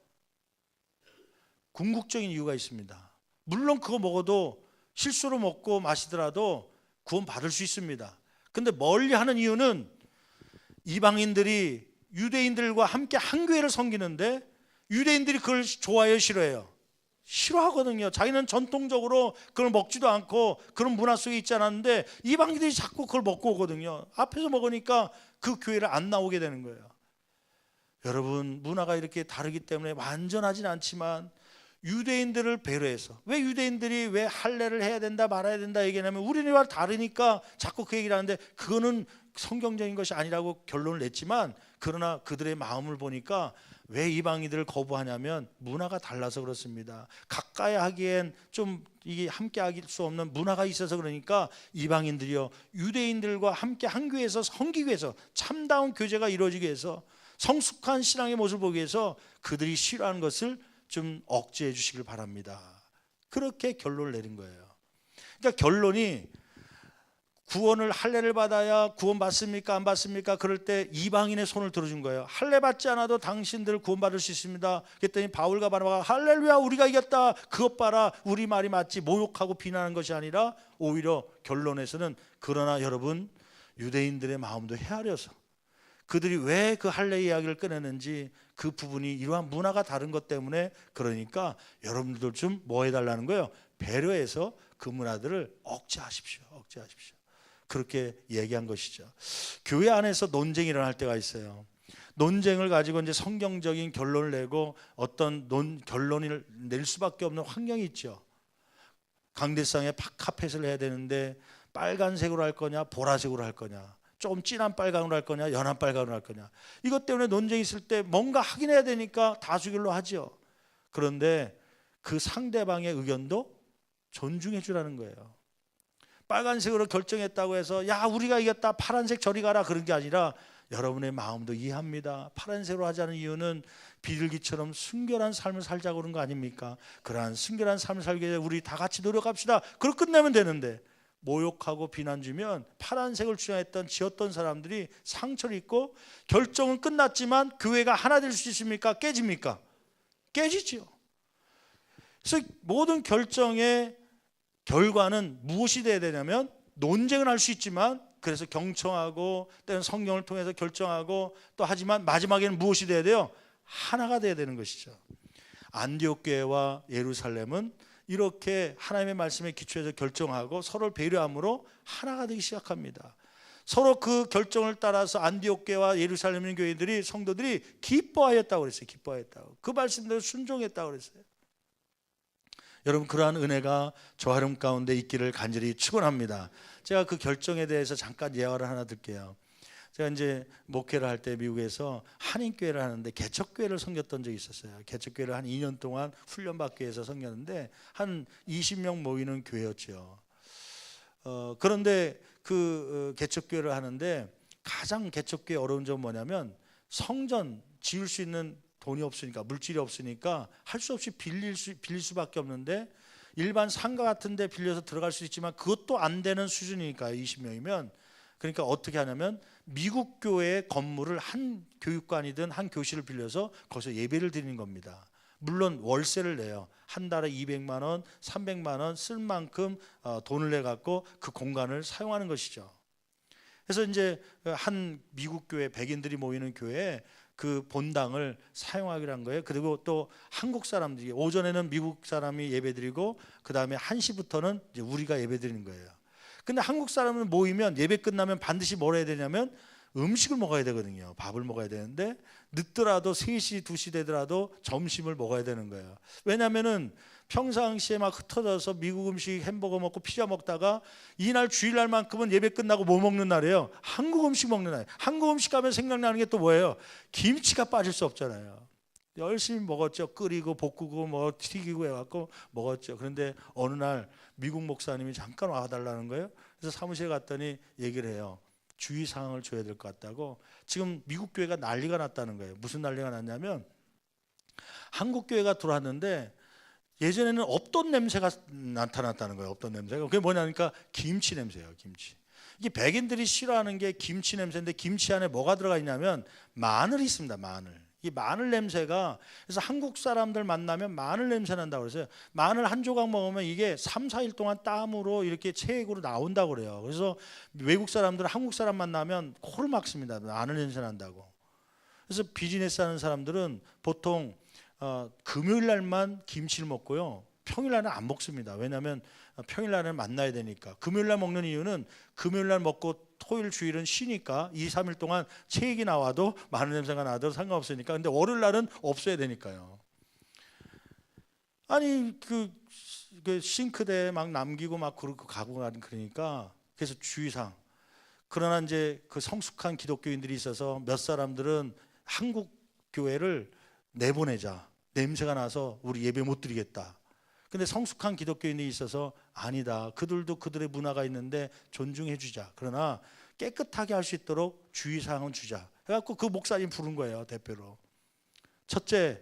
궁극적인 이유가 있습니다. 물론 그거 먹어도 실수로 먹고 마시더라도 구원 받을 수 있습니다. 근데 멀리하는 이유는 이방인들이 유대인들과 함께 한 교회를 섬기는데 유대인들이 그걸 좋아해요, 싫어해요? 싫어하거든요. 자기는 전통적으로 그걸 먹지도 않고 그런 문화 속에 있지 않았는데 이방인들이 자꾸 그걸 먹고 오거든요. 앞에서 먹으니까 그 교회를 안 나오게 되는 거예요. 여러분, 문화가 이렇게 다르기 때문에 완전하진 않지만 유대인들을 배려해서, 왜 유대인들이 왜 할례를 해야 된다 말아야 된다 얘기하냐면 우리와 다르니까 자꾸 그 얘기를 하는데 그거는 성경적인 것이 아니라고 결론을 냈지만, 그러나 그들의 마음을 보니까 왜 이방인들을 거부하냐면 문화가 달라서 그렇습니다. 가까이 하기엔 좀 이게 함께 할 수 없는 문화가 있어서 그러니까 이방인들이요, 유대인들과 함께 한 교회에서 섬기기 위해서, 참다운 교제가 이루어지기 위해서, 성숙한 신앙의 모습을 보기 위해서 그들이 싫어하는 것을 좀 억제해 주시길 바랍니다. 그렇게 결론을 내린 거예요. 그러니까 결론이 구원을 할례를 받아야 구원 받습니까 안 받습니까? 그럴 때 이방인의 손을 들어준 거예요. 할례 받지 않아도 당신들 구원 받을 수 있습니다. 그랬더니 바울과 바나바가 할렐루야 우리가 이겼다. 그것 봐라 우리 말이 맞지. 모욕하고 비난하는 것이 아니라 오히려 결론에서는 그러나 여러분 유대인들의 마음도 헤아려서 그들이 왜 그 할례 이야기를 꺼내는지 그 부분이 이러한 문화가 다른 것 때문에 그러니까 여러분들 좀 뭐 해달라는 거예요. 배려해서 그 문화들을 억제하십시오. 억제하십시오. 그렇게 얘기한 것이죠. 교회 안에서 논쟁이 일어날 때가 있어요. 논쟁을 가지고 이제 성경적인 결론을 내고 어떤 결론을 낼 수밖에 없는 환경이 있죠. 강대상에 카펫을 해야 되는데 빨간색으로 할 거냐 보라색으로 할 거냐, 좀 진한 빨강으로 할 거냐 연한 빨강으로 할 거냐, 이것 때문에 논쟁이 있을 때 뭔가 하긴 해야 되니까 다수결로 하죠. 그런데 그 상대방의 의견도 존중해 주라는 거예요. 빨간색으로 결정했다고 해서 야 우리가 이겼다 파란색 저리 가라 그런 게 아니라 여러분의 마음도 이해합니다. 파란색으로 하자는 이유는 비둘기처럼 순결한 삶을 살자고 그런 거 아닙니까? 그러한 순결한 삶을 살기 위해 우리 다 같이 노력합시다. 그걸 끝내면 되는데 모욕하고 비난 주면 파란색을 주장했던 지었던 사람들이 상처를 입고 결정은 끝났지만 교회가 하나 될 수 있습니까? 깨집니까? 깨지죠. 그래서 모든 결정의 결과는 무엇이 돼야 되냐면 논쟁을 할 수 있지만 그래서 경청하고 때는 성경을 통해서 결정하고 또 하지만 마지막에는 무엇이 돼야 돼요? 하나가 돼야 되는 것이죠. 안디옥 교회와 예루살렘은 이렇게 하나님의 말씀에 기초해서 결정하고 서로를 배려함으로 하나가 되기 시작합니다. 서로 그 결정을 따라서 안디옥 교회와 예루살렘 교회들이 성도들이 기뻐하였다고 그랬어요. 기뻐하였다고. 그 말씀대로 순종했다고 그랬어요. 여러분 그러한 은혜가 저 하름 가운데 있기를 간절히 축원합니다. 제가 그 결정에 대해서 잠깐 예화를 하나 들게요. 제가 이제 목회를 할 때 미국에서 한인교회를 하는데 개척교회를 섬겼던 적이 있었어요. 개척교회를 한 2년 동안 훈련받기 위해서 섬겼는데 한 20명 모이는 교회였죠. 그런데 그 개척교회를 하는데 가장 개척교회 어려운 점은 뭐냐면 성전 지을 수 있는 돈이 없으니까 물질이 없으니까 할 수 없이 빌릴 수밖에 없는데 일반 상가 같은 데 빌려서 들어갈 수 있지만 그것도 안 되는 수준이니까 20명이면 그러니까 어떻게 하냐면 미국 교회의 건물을 한 교육관이든 한 교실을 빌려서 거기서 예배를 드리는 겁니다. 물론 월세를 내요. 한 달에 200만 원, 300만 원 쓸 만큼 돈을 내 갖고 그 공간을 사용하는 것이죠. 그래서 이제 한 미국 교회 백인들이 모이는 교회에 그 본당을 사용하기로 한 거예요. 그리고 또 한국 사람들이 오전에는 미국 사람이 예배드리고 그 다음에 1시부터는 이제 우리가 예배드리는 거예요. 근데 한국 사람은 모이면 예배 끝나면 반드시 뭘 해야 되냐면 음식을 먹어야 되거든요. 밥을 먹어야 되는데 늦더라도 3시, 2시 되더라도 점심을 먹어야 되는 거예요. 왜냐하면은 평상시에 막 흩어져서 미국 음식 햄버거 먹고 피자 먹다가 이날 주일날만큼은 예배 끝나고 뭐 먹는 날이에요? 한국 음식 먹는 날. 한국 음식 가면 생각나는 게 또 뭐예요? 김치가 빠질 수 없잖아요. 열심히 먹었죠. 끓이고 볶고 뭐 튀기고 해갖고 먹었죠. 그런데 어느 날 미국 목사님이 잠깐 와달라는 거예요. 그래서 사무실에 갔더니 얘기를 해요. 주의사항을 줘야 될 것 같다고. 지금 미국 교회가 난리가 났다는 거예요. 무슨 난리가 났냐면 한국 교회가 들어왔는데 예전에는 없던 냄새가 나타났다는 거예요. 없던 냄새가. 그게 뭐냐니까 김치 냄새예요. 김치. 이게 백인들이 싫어하는 게 김치 냄새인데 김치 안에 뭐가 들어가 있냐면 마늘이 있습니다. 마늘. 이 마늘 냄새가 그래서 한국 사람들 만나면 마늘 냄새 난다고 그래서 마늘 한 조각 먹으면 이게 3, 4일 동안 땀으로 이렇게 체액으로 나온다고 그래요. 그래서 외국 사람들은 한국 사람 만나면 코를 막습니다. 마늘 냄새 난다고. 그래서 비즈니스 하는 사람들은 보통 금요일 날만 김치를 먹고요. 평일 날은 안 먹습니다. 왜냐하면 평일 날은 만나야 되니까. 금요일 날 먹는 이유는 금요일 날 먹고 토요일 주일은 쉬니까 2, 3일 동안 체액이 나와도 마늘 냄새가 나도 상관없으니까. 근데 월요일 날은 없어야 되니까요. 아니 그 싱크대에 막 남기고 막 그러고 가고 그러니까 그래서 주의사항. 그러나 이제 그 성숙한 기독교인들이 있어서 몇 사람들은 한국 교회를 내보내자. 냄새가 나서 우리 예배 못 드리겠다. 근데 성숙한 기독교인이 있어서 아니다. 그들도 그들의 문화가 있는데 존중해 주자. 그러나 깨끗하게 할 수 있도록 주의사항은 주자. 그래갖고 그 목사님 부른 거예요. 대표로. 첫째,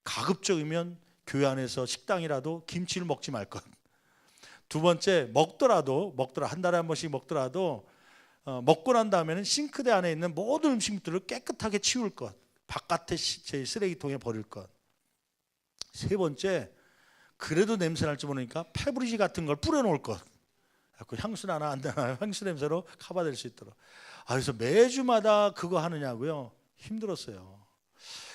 가급적이면 교회 안에서 식당이라도 김치를 먹지 말 것. 두 번째, 먹더라도 한 달에 한 번씩 먹더라도 먹고 난 다음에는 싱크대 안에 있는 모든 음식들을 깨끗하게 치울 것, 바깥에 제 쓰레기통에 버릴 것. 세 번째, 그래도 냄새 날지 모르니까 페브리즈 같은 걸 뿌려놓을 것. 그 향수 나나 안 나나 향수 냄새로 커버될 수 있도록. 그래서 매주마다 그거 하느냐고요? 힘들었어요.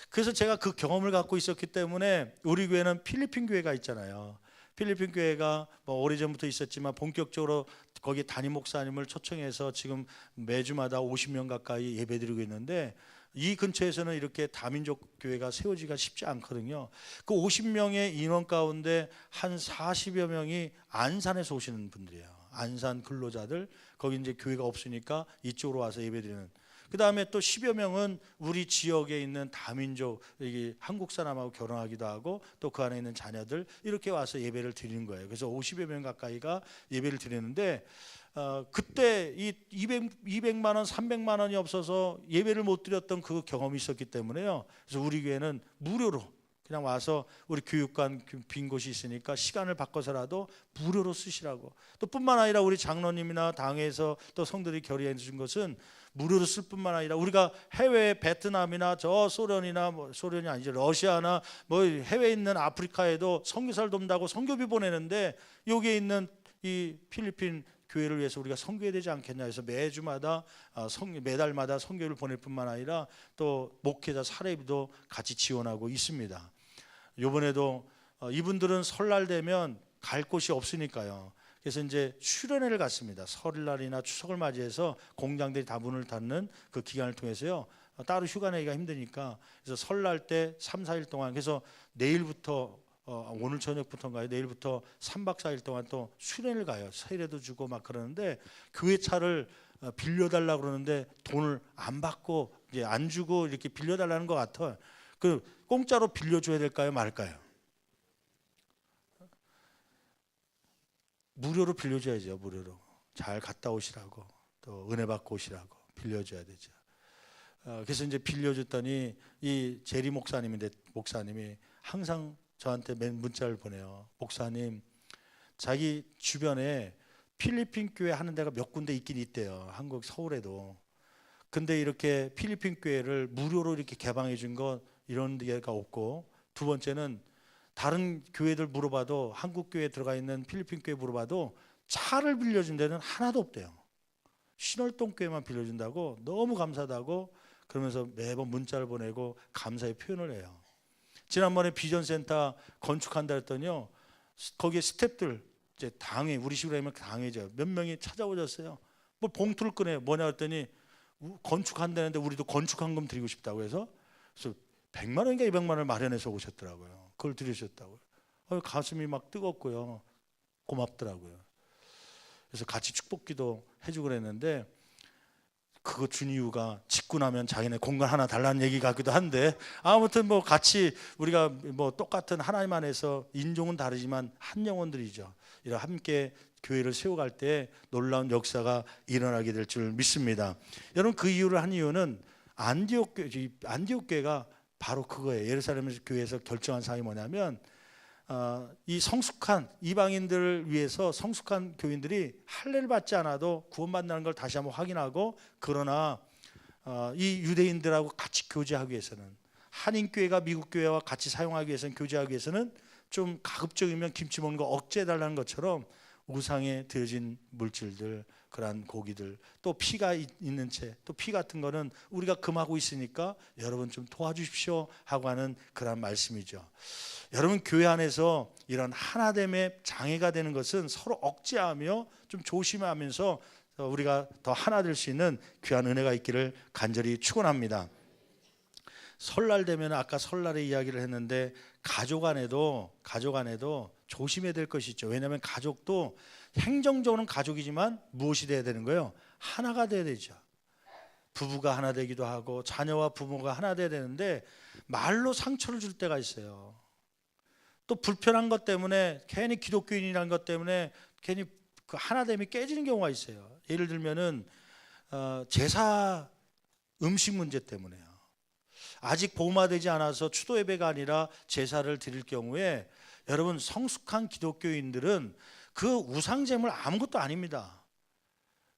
그래서 제가 그 경험을 갖고 있었기 때문에 우리 교회는 필리핀 교회가 있잖아요. 필리핀 교회가 뭐 오래전부터 있었지만 본격적으로 거기 담임 목사님을 초청해서 지금 매주마다 50명 가까이 예배드리고 있는데, 이 근처에서는 이렇게 다민족 교회가 세워지기가 쉽지 않거든요. 그 50명의 인원 가운데 한 40여 명이 안산에서 오시는 분들이에요. 안산 근로자들. 거기 이제 교회가 없으니까 이쪽으로 와서 예배드리는. 그 다음에 또 10여 명은 우리 지역에 있는 다민족, 한국 사람하고 결혼하기도 하고 또 그 안에 있는 자녀들, 이렇게 와서 예배를 드리는 거예요. 그래서 50여 명 가까이가 예배를 드리는데, 그때 이 200만 원, 300만 원이 없어서 예배를 못 드렸던 그 경험이 있었기 때문에요. 그래서 우리 교회는 무료로 그냥 와서 우리 교육관 빈 곳이 있으니까 시간을 바꿔서라도 무료로 쓰시라고. 또 뿐만 아니라 우리 장로님이나 당회에서 또 성도들이 결의해 주신 것은 무료로 쓸 뿐만 아니라 우리가 해외 베트남이나 저 소련이나 뭐 소련이 아니죠, 러시아나 뭐 해외에 있는 아프리카에도 선교사를 돕는다고 선교비 보내는데, 여기에 있는 이 필리핀 교회를 위해서 우리가 선교해야 되지 않겠냐 해서 매주마다 매달마다 선교를 보낼 뿐만 아니라 또 목회자 사례비도 같이 지원하고 있습니다. 이번에도 이분들은 설날 되면 갈 곳이 없으니까요. 그래서 이제 수련회를 갔습니다. 설날이나 추석을 맞이해서 공장들이 다 문을 닫는 그 기간을 통해서요. 따로 휴가 내기가 힘드니까, 그래서 설날 때 3, 4일 동안, 그래서 내일부터 오늘 저녁부터인가요? 내일부터 3박 4일 동안 또 수련을 가요. 세례도 주고 막 그러는데, 교회 차를 빌려달라고 그러는데 돈을 안 받고 이제 안 주고 이렇게 빌려달라는 것 같아요. 그 공짜로 빌려줘야 될까요, 말까요? 무료로 빌려줘야죠. 무료로 잘 갔다 오시라고, 또 은혜 받고 오시라고 빌려줘야 되죠. 그래서 이제 빌려줬더니 이 제리 목사님인데, 목사님이 항상 저한테 문자를 보내요. 목사님, 자기 주변에 필리핀 교회 하는 데가 몇 군데 있긴 있대요. 한국 서울에도. 근데 이렇게 필리핀 교회를 무료로 이렇게 개방해 준 거 이런 데가 없고, 두 번째는 다른 교회들 물어봐도, 한국 교회에 들어가 있는 필리핀 교회 물어봐도 차를 빌려준 데는 하나도 없대요. 신월동 교회만 빌려준다고, 너무 감사하다고 그러면서 매번 문자를 보내고 감사의 표현을 해요. 지난번에 비전센터 건축한다 했더니요, 거기에 스태프들, 이제 당회, 우리 식으로 하면 당회죠, 몇 명이 찾아오셨어요. 뭐 봉투를 꺼내요. 뭐냐 했더니 건축한다는데 우리도 건축한금 드리고 싶다고 해서, 그래서 100만 원인가 200만 원을 마련해서 오셨더라고요. 그걸 드리셨다고요. 가슴이 막 뜨겁고요, 고맙더라고요. 그래서 같이 축복기도 해주고 그랬는데, 그거 준 이유가 짓고 나면 자기네 공간 하나 달라는 얘기 같기도 한데, 아무튼 뭐 같이 우리가 뭐 똑같은 하나님 안에서 인종은 다르지만 한 영혼들이죠. 이렇게 함께 교회를 세워갈 때 놀라운 역사가 일어나게 될 줄 믿습니다. 여러분, 그 이유를 한 이유는 안디옥 교회가 바로 그거예요. 예루살렘 교회에서 결정한 사항이 뭐냐면, 이 성숙한 이방인들을 위해서 성숙한 교인들이 할례를 받지 않아도 구원받는다는 걸 다시 한번 확인하고, 그러나 이 유대인들하고 같이 교제하기 위해서는, 한인교회가 미국교회와 같이 사용하기 위해서는, 교제하기 위해서는 좀 가급적이면 김치 먹는 거 억제해달라는 것처럼 우상에 드려진 물질들, 그러한 고기들, 또 피가 있는 채, 또 피 같은 거는 우리가 금하고 있으니까 여러분 좀 도와주십시오 하고 하는 그런 말씀이죠. 여러분, 교회 안에서 이런 하나됨의 장애가 되는 것은 서로 억제하며 좀 조심하면서 우리가 더 하나 될 수 있는 귀한 은혜가 있기를 간절히 축원합니다. 설날 되면, 아까 설날의 이야기를 했는데, 가족 안에도 조심해야 될 것이 있죠. 왜냐하면 가족도 행정적으로는 가족이지만 무엇이 돼야 되는 거예요? 하나가 돼야 되죠. 부부가 하나 되기도 하고 자녀와 부모가 하나 돼야 되는데, 말로 상처를 줄 때가 있어요. 또 불편한 것 때문에, 괜히 기독교인이라는 것 때문에 괜히 그 하나됨이 깨지는 경우가 있어요. 예를 들면은 제사 음식 문제 때문에요. 아직 보호되지 않아서 추도 예배가 아니라 제사를 드릴 경우에, 여러분, 성숙한 기독교인들은 그 우상제물 아무것도 아닙니다.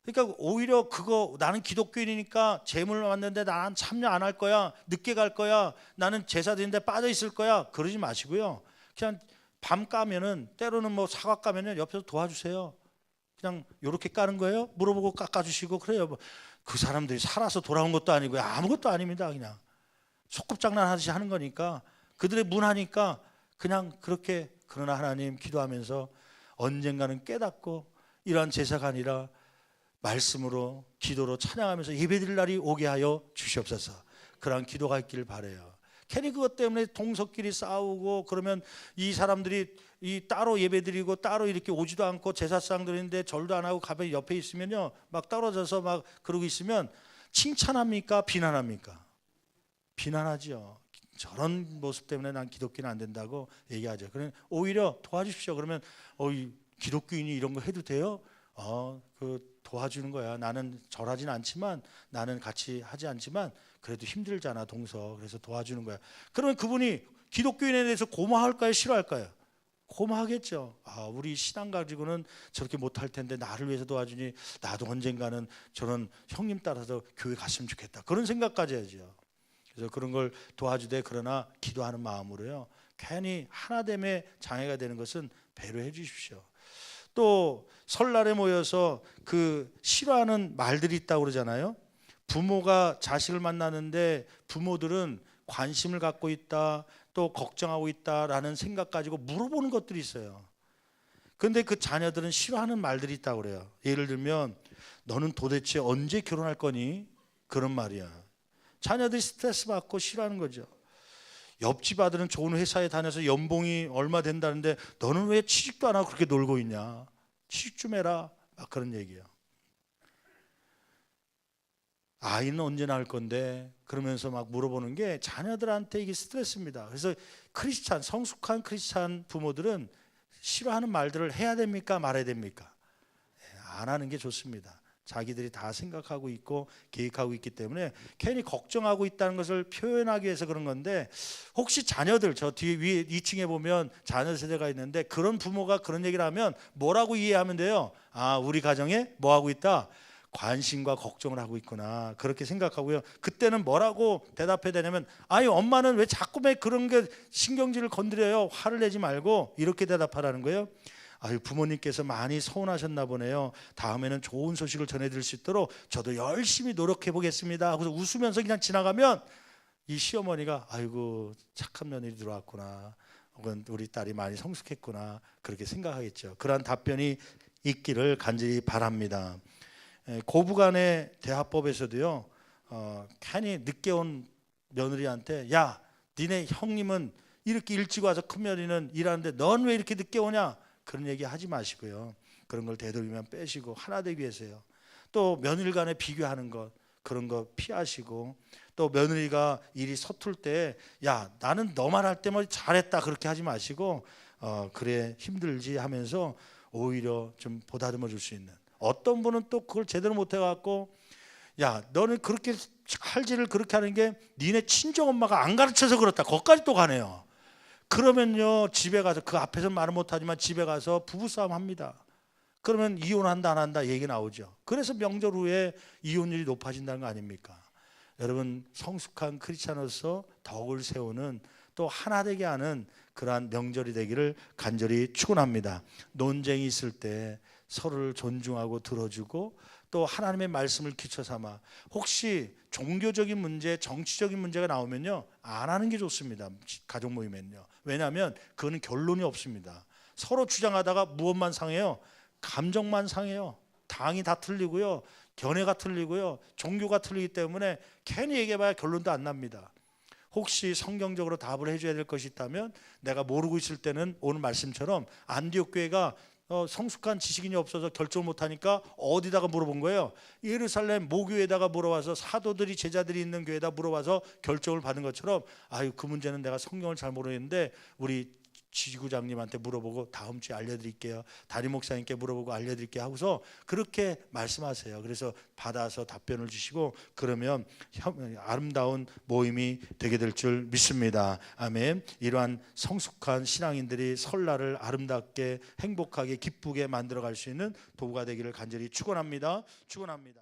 그러니까 오히려 그거 나는 기독교인이니까 제물 왔는데 나는 참여 안 할 거야, 늦게 갈 거야, 나는 제사 드리는데 빠져 있을 거야, 그러지 마시고요. 그냥 밤 까면은, 때로는 뭐 사과 까면은 옆에서 도와주세요. 그냥 요렇게 까는 거예요? 물어보고 깎아주시고 그래요. 뭐 그 사람들이 살아서 돌아온 것도 아니고 아무것도 아닙니다. 그냥 소꿉장난 하듯이 하는 거니까, 그들의 문화니까 그냥 그렇게. 그러나 하나님 기도하면서 언젠가는 깨닫고 이러한 제사가 아니라 말씀으로, 기도로 찬양하면서 예배드릴 날이 오게 하여 주시옵소서. 그러한 기도가 있기를 바라요. 괜히 그것 때문에 동석끼리 싸우고 그러면 이 사람들이 이 따로 예배드리고 따로 이렇게 오지도 않고 제사상 드리는데 절도 안 하고 가만히 옆에 있으면요, 막 떨어져서 막 그러고 있으면 칭찬합니까? 비난합니까? 비난하죠. 저런 모습 때문에 난 기독교는 안 된다고 얘기하죠. 그러면 오히려 도와주십시오. 그러면 이 기독교인이 이런 거 해도 돼요? 그 도와주는 거야. 나는 절하진 않지만, 나는 같이 하지 않지만 그래도 힘들잖아, 동서. 그래서 도와주는 거야. 그러면 그분이 기독교인에 대해서 고마워할까요? 싫어할까요? 고마하겠죠. 우리 신앙 가지고는 저렇게 못할 텐데 나를 위해서 도와주니 나도 언젠가는 저런 형님 따라서 교회 갔으면 좋겠다, 그런 생각까지 해야죠. 그래서 그런 걸 도와주되, 그러나 기도하는 마음으로요, 괜히 하나됨의 장애가 되는 것은 배려해 주십시오. 또 설날에 모여서 그 싫어하는 말들이 있다고 그러잖아요. 부모가 자식을 만나는데 부모들은 관심을 갖고 있다, 또 걱정하고 있다라는 생각 가지고 물어보는 것들이 있어요. 그런데 그 자녀들은 싫어하는 말들이 있다고 그래요. 예를 들면 너는 도대체 언제 결혼할 거니? 그런 말이야. 자녀들이 스트레스 받고 싫어하는 거죠. 옆집 아들은 좋은 회사에 다녀서 연봉이 얼마 된다는데 너는 왜 취직도 안 하고 그렇게 놀고 있냐? 취직 좀 해라. 막 그런 얘기예요. 아이는 언제 낳을 건데? 그러면서 막 물어보는 게 자녀들한테 이게 스트레스입니다. 그래서 크리스찬, 성숙한 크리스찬 부모들은 싫어하는 말들을 해야 됩니까? 말아야 됩니까? 안 하는 게 좋습니다. 자기들이 다 생각하고 있고 계획하고 있기 때문에 괜히 걱정하고 있다는 것을 표현하기 위해서 그런 건데, 혹시 자녀들, 저 뒤에 위에 2층에 보면 자녀 세대가 있는데 그런 부모가 그런 얘기를 하면 뭐라고 이해하면 돼요? 우리 가정에 뭐 하고 있다? 관심과 걱정을 하고 있구나, 그렇게 생각하고요. 그때는 뭐라고 대답해야 되냐면, 엄마는 왜 자꾸 그런 게 신경질을 건드려요? 화를 내지 말고 이렇게 대답하라는 거예요. 부모님께서 많이 서운하셨나 보네요. 다음에는 좋은 소식을 전해드릴 수 있도록 저도 열심히 노력해 보겠습니다. 그래서 웃으면서 그냥 지나가면 이 시어머니가 아이고 착한 며느리 들어왔구나, 혹은 우리 딸이 많이 성숙했구나, 그렇게 생각하겠죠. 그러한 답변이 있기를 간절히 바랍니다. 고부간의 대화법에서도요, 괜히 늦게 온 며느리한테 야, 니네 형님은 이렇게 일찍 와서 큰 며느리는 일하는데 넌 왜 이렇게 늦게 오냐, 그런 얘기 하지 마시고요. 그런 걸 되도록이면 빼시고 하나 되기 위해서요. 또 며느리 간에 비교하는 것, 그런 거 피하시고, 또 며느리가 일이 서툴 때 야, 나는 너만 할 때만 잘했다, 그렇게 하지 마시고 그래 힘들지 하면서 오히려 좀 보다듬어 줄 수 있는. 어떤 분은 또 그걸 제대로 못 해갖고 야, 너는 그렇게 할지를 그렇게 하는 게 니네 친정엄마가 안 가르쳐서 그렇다, 거기까지 또 가네요. 그러면요, 집에 가서, 그 앞에서 말은 못하지만 집에 가서 부부싸움 합니다. 그러면 이혼한다 안 한다 얘기 나오죠. 그래서 명절 후에 이혼율이 높아진다는 거 아닙니까? 여러분, 성숙한 크리스찬으로서 덕을 세우는, 또 하나 되게 하는 그러한 명절이 되기를 간절히 축원합니다. 논쟁이 있을 때 서로를 존중하고 들어주고, 또 하나님의 말씀을 기초 삼아, 혹시 종교적인 문제, 정치적인 문제가 나오면요, 안 하는 게 좋습니다. 가족 모임에는요. 왜냐하면 그거는 결론이 없습니다. 서로 주장하다가 무엇만 상해요? 감정만 상해요. 당이 다 틀리고요, 견해가 틀리고요, 종교가 틀리기 때문에 괜히 얘기해봐야 결론도 안 납니다. 혹시 성경적으로 답을 해줘야 될 것이 있다면, 내가 모르고 있을 때는 오늘 말씀처럼 안디옥 교회가 성숙한 지식인이 없어서 결정을 못하니까 어디다가 물어본 거예요? 예루살렘 모교에다가 물어와서, 사도들이 제자들이 있는 교회에다 물어와서 결정을 받은 것처럼, 그 문제는 내가 성경을 잘 모르겠는데 우리 지구장님한테 물어보고 다음 주에 알려드릴게요. 담임 목사님께 물어보고 알려드릴게요 하고서 그렇게 말씀하세요. 그래서 받아서 답변을 주시고 그러면 아름다운 모임이 되게 될 줄 믿습니다. 아멘. 이러한 성숙한 신앙인들이 설날을 아름답게 행복하게 기쁘게 만들어갈 수 있는 도구가 되기를 간절히 축원합니다. 축원합니다.